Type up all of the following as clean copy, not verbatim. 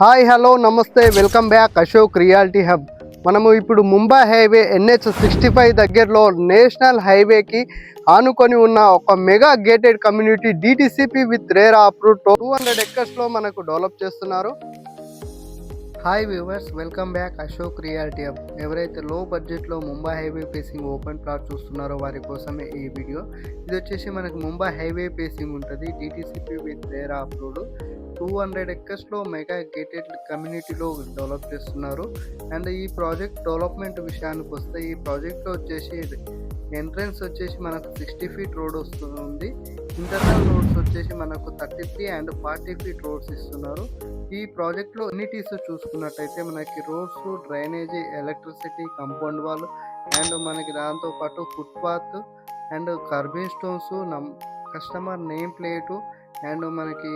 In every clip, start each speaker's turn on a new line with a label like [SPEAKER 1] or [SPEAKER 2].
[SPEAKER 1] Hi hello నమస్తే welcome back Ashok reality hub. మనము ఇప్పుడు ముంబై హైవే NH65 దగ్గరలో నేషనల్ హైవేకి ఆనుకొని ఉన్న ఒక mega gated community DTCP with RERA approve 200 ఎకర్స్లో మనకు డెవలప్ చేస్తున్నారు. Hi viewers, welcome back Ashok reality hub. ఎవరైతే లో బడ్జెట్లో Mumbai highway facing open plot చూస్తున్నారో వారి కోసమే ఈ వీడియో. ఇది వచ్చేసి మనకు ముంబై హైవే పేసింగ్ ఉంటుంది. DTCP విత్ రేరా అప్రూవ్డ్ 200 ఎకర్స్లో మెగా గేటెడ్ కమ్యూనిటీలో డెవలప్ చేస్తున్నారు. అండ్ ఈ ప్రాజెక్ట్ డెవలప్మెంట్ విషయానికి వస్తే ఈ ప్రాజెక్ట్లో వచ్చేసి ఎంట్రన్స్ వచ్చేసి మనకు 60 ఫీట్ రోడ్ వస్తుంది. ఇంటర్నల్ రోడ్స్ వచ్చేసి మనకు 33 అండ్ 40 ఫీట్ రోడ్స్ ఇస్తున్నారు. ఈ ప్రాజెక్ట్లో ఎమ్యూనిటీస్ చూసుకున్నట్టయితే మనకి roads, drainage, electricity, compound wall and మనకి దాంతోపాటు footpath and kerbing stones, customer name plate and మనకి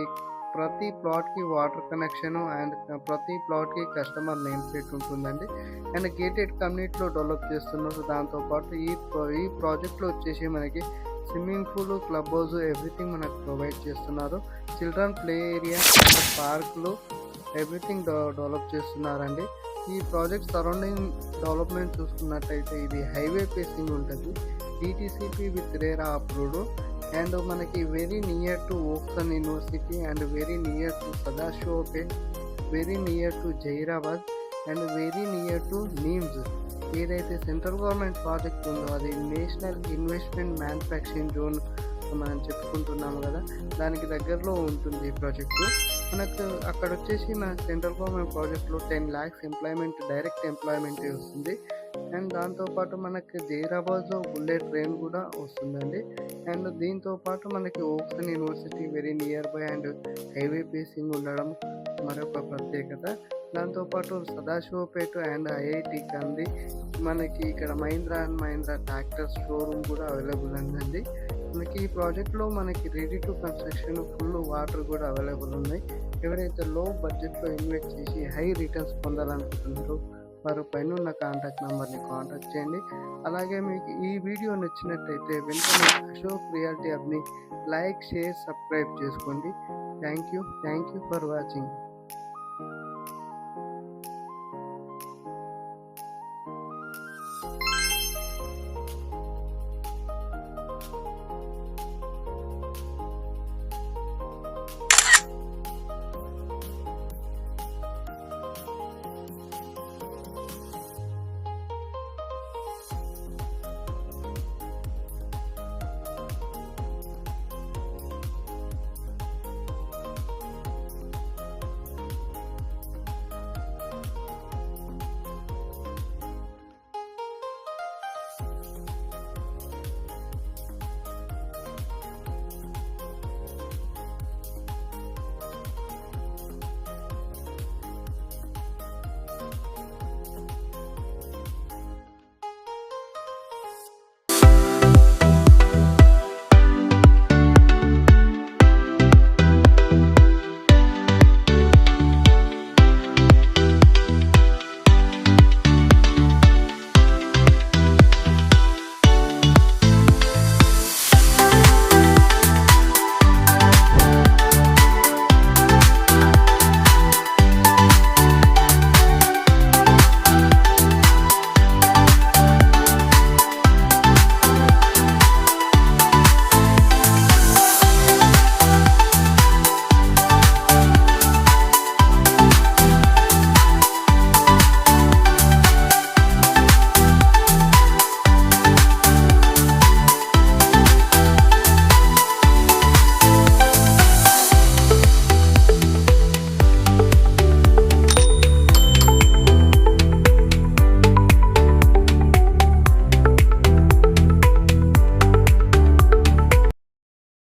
[SPEAKER 1] ప్రతి ప్లాట్కి వాటర్ కనెక్షను అండ్ ప్రతి ప్లాట్కి కస్టమర్ నేమ్ ప్లేట్ ఉంటుందండి. అండ్ గేటెడ్ కమ్యూనిటీలో డెవలప్ చేస్తున్నారు. దాంతోపాటు ఈ ప్రాజెక్ట్లో వచ్చేసి మనకి swimming pool, club house everything మనకు ప్రొవైడ్ చేస్తున్నారు. చిల్డ్రన్ ప్లే ఏరియా, పార్కులు ఎవ్రీథింగ్ డెవలప్ చేస్తున్నారండి. ఈ ప్రాజెక్ట్ సరౌండింగ్ డెవలప్మెంట్ చూసుకున్నట్టయితే ఇది హైవే ఫేసింగ్ ఉంటుంది. DTCP with RERA approved and మనకి very near to ఓక్సన్ university and very near to Sadasivpet, very near to Zaheerabad and very near to NIMS. ఏదైతే central government project ఉందో అది నేషనల్ ఇన్వెస్ట్మెంట్ మ్యానుఫ్యాక్చరింగ్ జోన్ మనం చెప్పుకుంటున్నాము కదా, దానికి దగ్గరలో ఉంటుంది ఈ ప్రాజెక్టు. మనకు అక్కడ వచ్చేసి మన సెంట్రల్ గవర్నమెంట్ ప్రాజెక్ట్లో 10 lakhs ఎంప్లాయ్మెంట్, డైరెక్ట్ ఎంప్లాయ్మెంట్ వస్తుంది. అండ్ దాంతోపాటు మనకి జైరాబాద్లో బుల్లెట్ ట్రైన్ కూడా వస్తుందండి. అండ్ దీంతోపాటు మనకి ఓక్సన్ university very near by and highway facing ఉండడం మరొక ప్రత్యేకత. దాంతోపాటు సదాశివపేట అండ్ IIT గాంధీ, మనకి ఇక్కడ Mahindra and Mahindra tractor showroom కూడా అవైలబుల్ ఉందండి. మనకి ఈ ప్రాజెక్ట్లో మనకి ready to construction, full water కూడా అవైలబుల్ ఉన్నాయి. ఎవరైతే లో బడ్జెట్లో ఇన్వెస్ట్ చేసి హై రిటర్న్స్ పొందాలనుకుంటున్నారో వారు పైన ఉన్న కాంటాక్ట్ నెంబర్ని కాంటాక్ట్ చేయండి. అలాగే మీకు ఈ వీడియో నచ్చినట్టయితే వెంటనే అశోక్ రియాలిటీ హబ్ని లైక్, షేర్, సబ్స్క్రైబ్ చేసుకోండి. Thank you for watching.